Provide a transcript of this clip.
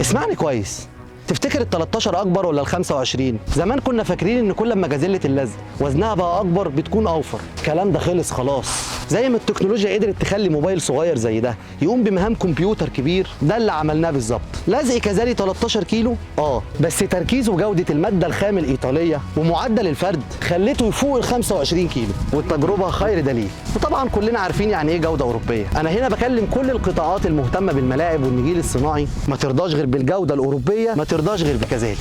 اسمعني كويس، تفتكر ال 13 اكبر ولا ال 25؟ زمان كنا فاكرين ان كل ما جازلة اللزق وزنها بقى اكبر بتكون اوفر. الكلام ده خلص خلاص. زي ما التكنولوجيا قدرت تخلي موبايل صغير زي ده يقوم بمهام كمبيوتر كبير، ده اللي عملناه بالظبط. لزق كذلك 13 كيلو بس تركيز وجودة المادة الخام الإيطالية ومعدل الفرد خليته يفوق ال 25 كيلو، والتجربة خير دليل. وطبعا كلنا عارفين يعني ايه جودة أوروبية. أنا هنا بكلم كل القطاعات المهتمة بالملاعب والنجيل الصناعي، ما ترضاش غير بالجودة الأوروبية، ما ترضاش غير بكذلك.